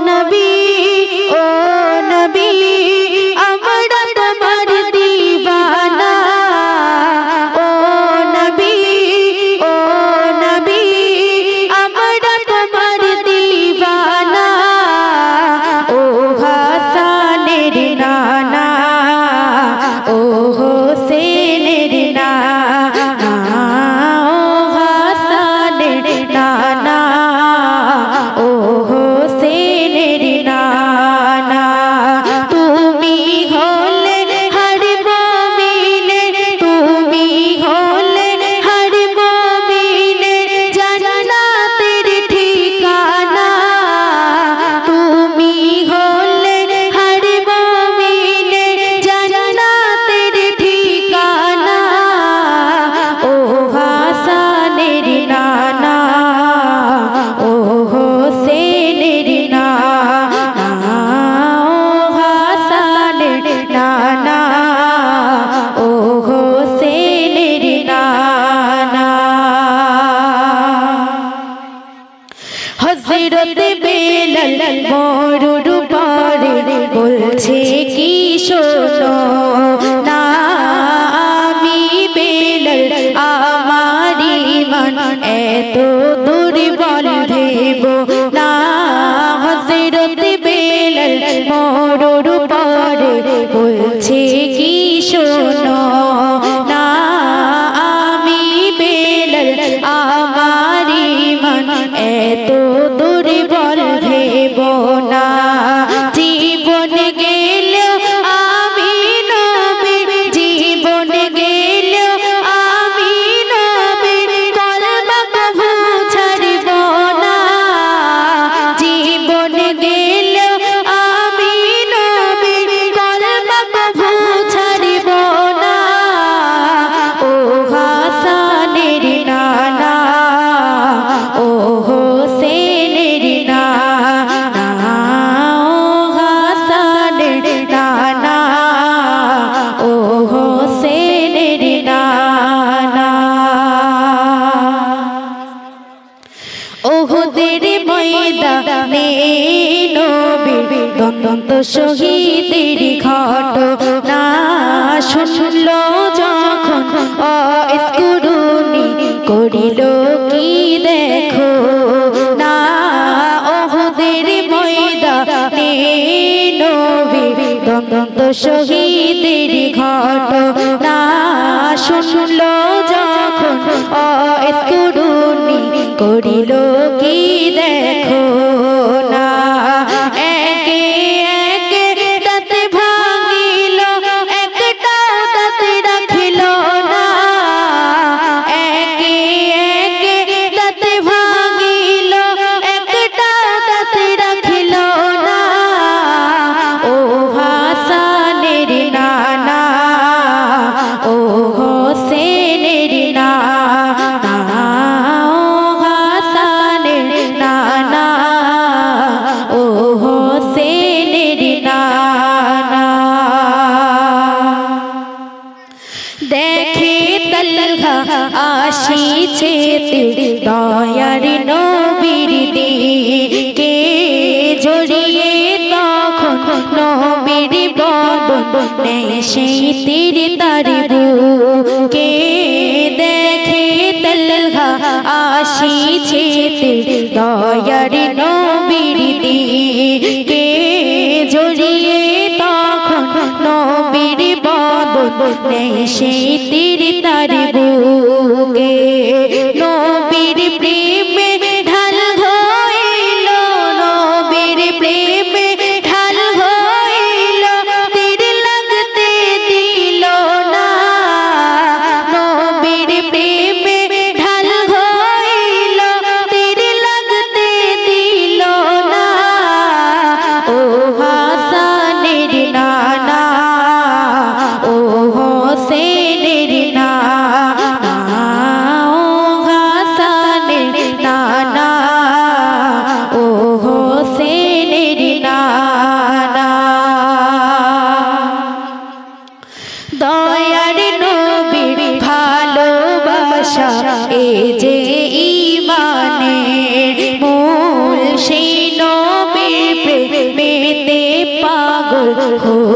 নবী ও নবী আমরা তোমার দিওয়ানা ও নবী আমরা তোমার দিওয়ানা ও হাসানের নানা ও হোসেনের নানা ও হাসানের নানা ও হোসেনের নানা তুমি হলে হর মুমিনের তুমি হলে হর মুমিনের জান্নাতের ঠিকানা তুমি হলে হর মুমিনের জান্নাতের ঠিকানা ও হাসানের নানা ও হোসেনের নানা ও হাসানের নানা ও হোসেনের নানা হযরত বেলাল মরুর পারে বলছে কি শোনো না আমি বেলাল আমার ঈমান এত দুর্বল ভেবো না হযরত বেলাল মরুর পারে বলছে কি শোনো না আমি বেলাল আমার ঈমান এত দুর্বল ভেবো না জীবন গেলেও আমি নবীর জীবন গেলেও আমি নবীর কলমা কভু ছাড়ব না জীবন গেলেও আমি নবীর কলমা কভু ছাড়ব না ও হাসানের নানা ও হোসেনের নানা ও হাসানের নানা ও হোসেনের নানা ওহুদের ময়দানে নবীর দন্ত শহীদের ঘটনা শুনলো যখন অস্কুরুনি করিল কি দেখো না ওহুদের ময়দানে নবীর দন্ত শহীদের ঘটনা শুনলো যখন অস্কুরুনি করিল কি দেখো না একে একে দাঁত ভাঙিল একটাও দাঁত রাখিল না একে একে দাঁত ভাঙিল একটাও দাঁত রাখিল না ও হাসানের নানা ও হোসেনের নানা ও হাসানের নানা ও হোসেনের নানা দেখে তালহা আসিছে দয়ার নবীর দিকে জড়িয়ে তখন নবীর বদন নেয় সেই তীর তার বুকে দেখে তালহা আসিছে দয়ার নবীর দিকে জড়িয়ে তখন নবীর বদন নেয় সেই তীর তার বুকে নবীর প্রেমে ঢাল হইল নবীর প্রেমে ঢাল হইল তীর লাগতে দিল না নবীর প্রেমে ঢাল হইল তীর লাগতে দিল না ও হাসানের নানা ও হোসেনের হো